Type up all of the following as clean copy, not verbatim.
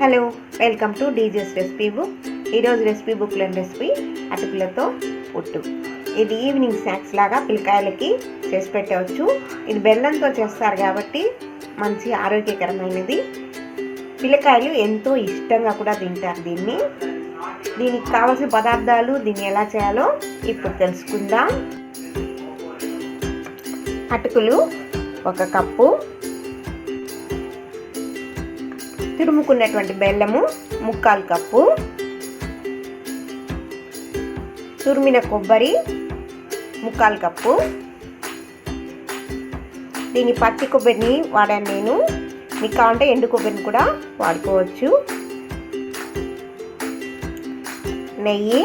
Hello, welcome to DJs recipe book. ఈరోజు recipe బుక్లోని recipe అటుకులతో పుట్టు. ఇది ఈవినింగ్ స్నాక్స్ లాగా పిల్లకాయలకి చేసి పెట్టవచ్చు. ఇది బెల్లంతో చేస్తారు కాబట్టి మంచి ఆరోగ్యకరమైనది. పిల్లకాయలు ఎంతో ఇష్టంగా కూడా తింటారు దీనికి కావాల్సిన పదార్థాలు, దీన్ని ఎలా చేయాలో ఇప్పుడు తెలుసుకుందాం. అటుకులు 1 కప్పు, తురుముకున్నటువంటి బెల్లము 3/4 కప్పు, తురిమిన కొబ్బరి 3/4 కప్పు. దీని పచ్చి కొబ్బరిని వాడాను నేను, మీకు కావాలంటే ఎండు కొబ్బరిని కూడా వాడుకోవచ్చు. నెయ్యి,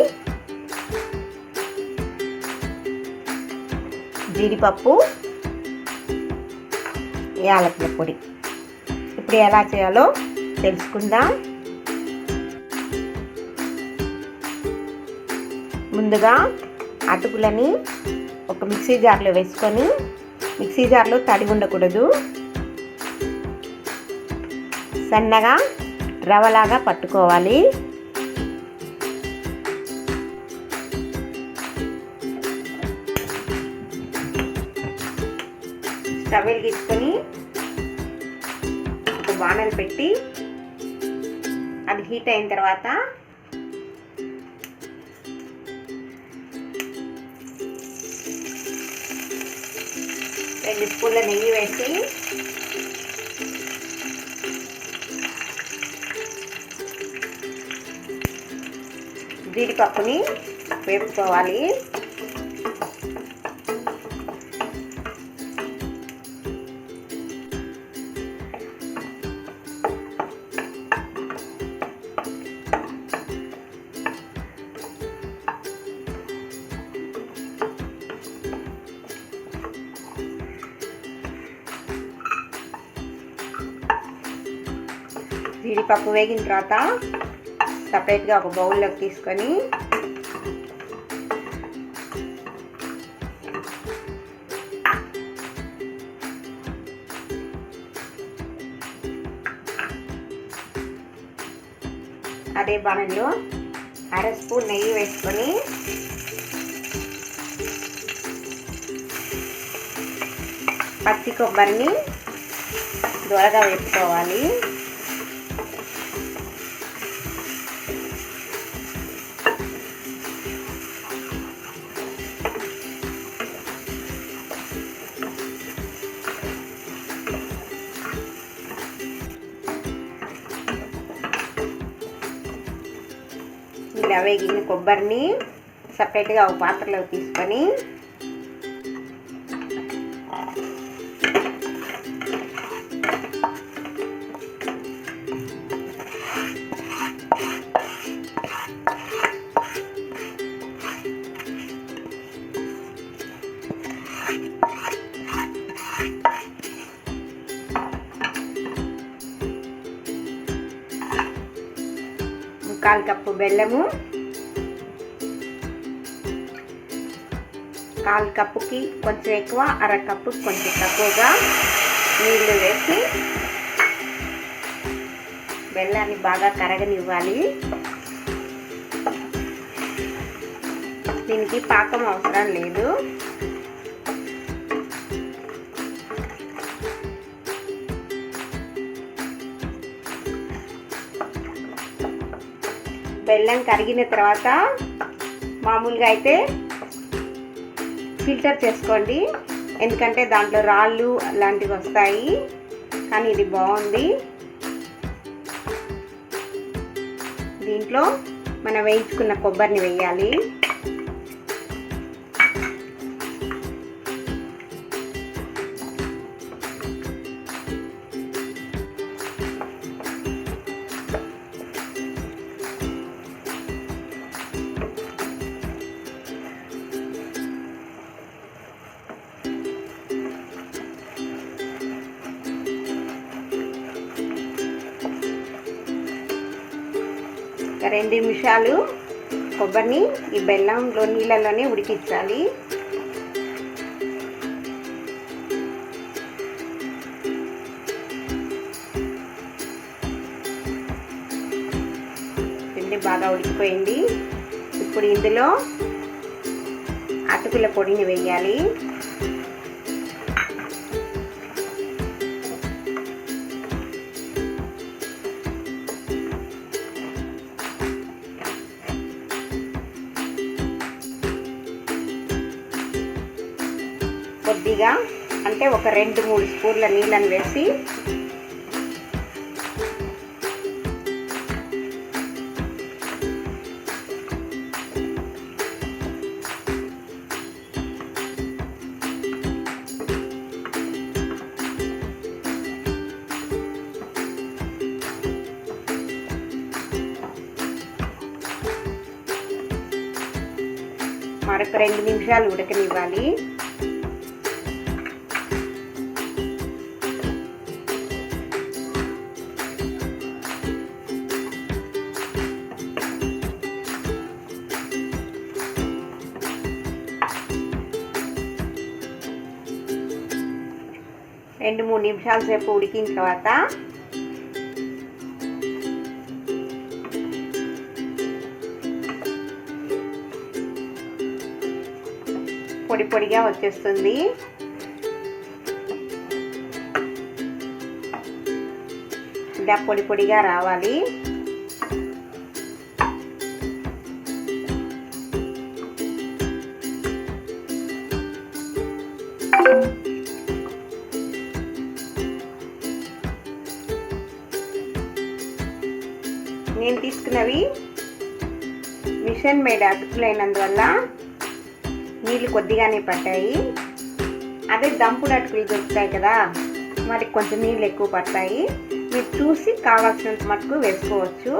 జీడిపప్పు, యాలకుల పొడి. ఇప్పుడు ఎలా చేయాలో తెలుసుకుందాం. ముందుగా అటుకులని ఒక మిక్సీ జార్లో వేసుకొని, మిక్సీ జార్లో తడి ఉండకూడదు, సన్నగా రవ్వలాగా పట్టుకోవాలి. స్టవ్ వెలిగించుకొని ఒక బాణలు పెట్టి అది హీట్ అయిన తర్వాత 2 స్పూన్ల నెయ్యి వేసి జీడిపప్పుని వేపుకోవాలి. జీడిపప్పు వేగిన తర్వాత సపరేట్గా ఒక బౌల్లోకి తీసుకొని అదే బాణంలో 1/2 స్పూన్ నెయ్యి వేసుకొని పచ్చి కొబ్బరిని దూరగా వేపుకోవాలి. ఇలా వేగిన కొబ్బరిని సపరేట్గా ఒక పాత్రలోకి తీసుకొని కాల్ కప్పు బెల్లము, 1/4 కప్పుకి కొంచెం ఎక్కువ, 1/2 కప్పుకి కొంచెం తక్కువగా నీళ్ళు వేసి బెల్లాన్ని బాగా కరగనివ్వాలి. దీనికి పాకం అవసరం లేదు. బెల్లం కరిగిన తర్వాత మామూలుగా అయితే ఫిల్టర్ చేసుకోండి, ఎందుకంటే దాంట్లో రాళ్ళు అలాంటివి వస్తాయి. కానీ ఇది బాగుంది. దీంట్లో మనం వేయించుకున్న కొబ్బరిని వేయాలి. ఒక 2 నిమిషాలు కొబ్బరిని ఈ బెల్లంలో నీళ్ళలోనే ఉడికించాలి. చూడండి బాగా ఉడికిపోయింది. ఇప్పుడు ఇందులో అటుకుల పొడిని వేయాలి. కొద్దిగా అంటే ఒక 2-3 స్పూన్ల నీళ్ళని వేసి మరొక 2 నిమిషాలు ఉడకనివ్వాలి. రెండు 3 నిమిషాల సేపు ఉడికిన తర్వాత పొడి పొడిగా వచ్చేస్తుంది. ఇలా పొడి పొడిగా రావాలి. నేను తీసుకున్నవి మిషన్ మేడ్ అటుకులైనందువల్ల నీళ్ళు కొద్దిగానే పట్టాయి. అదే దంపుడు అటుకులు దొరుకుతాయి కదా, మరి కొంచెం నీళ్ళు ఎక్కువ పడతాయి. మీరు చూసి కావాల్సినంత మటుకు వేసుకోవచ్చు.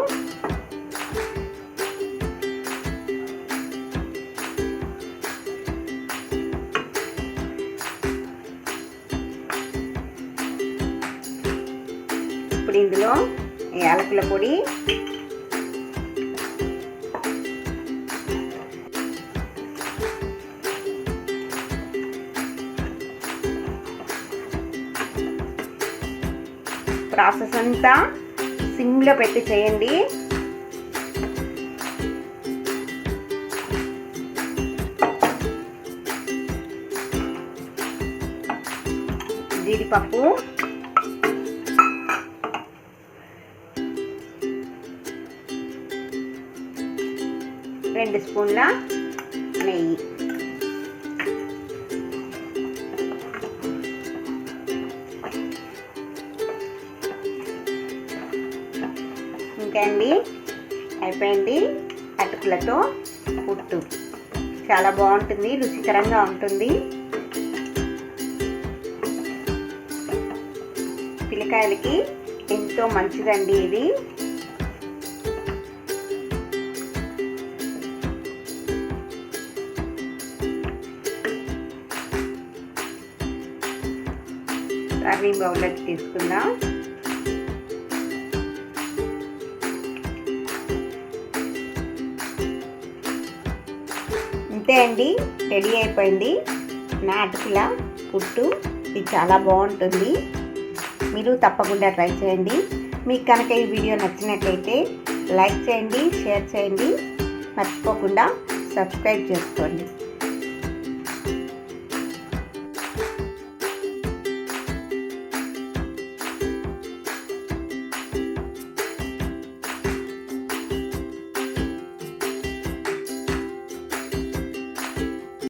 ఇప్పుడు ఇందులో యాలకుల పొడి, ప్రాసెస్ అంతా సిమ్లో పెట్టి చేయండి. జీడిపప్పు, రెండు స్పూన్ల నెయ్యి, ఇంకా అండి అయిపోయింది అటుకులతో పుట్టు. చాలా బాగుంటుంది, రుచికరంగా ఉంటుంది. పిల్లకాయలకి ఎంతో మంచిదండి ఇది. సర్వింగ్ బౌల్లోకి తీసుకుందాం. అంతే అండి, రెడీ అయిపోయింది నా అటుకుల పుట్టు. ఇది చాలా బాగుంటుంది, మీరు తప్పకుండా ట్రై చేయండి. మీకు కనుక ఈ వీడియో నచ్చినట్లయితే లైక్ చేయండి, షేర్ చేయండి, మర్చిపోకుండా సబ్స్క్రైబ్ చేసుకోండి.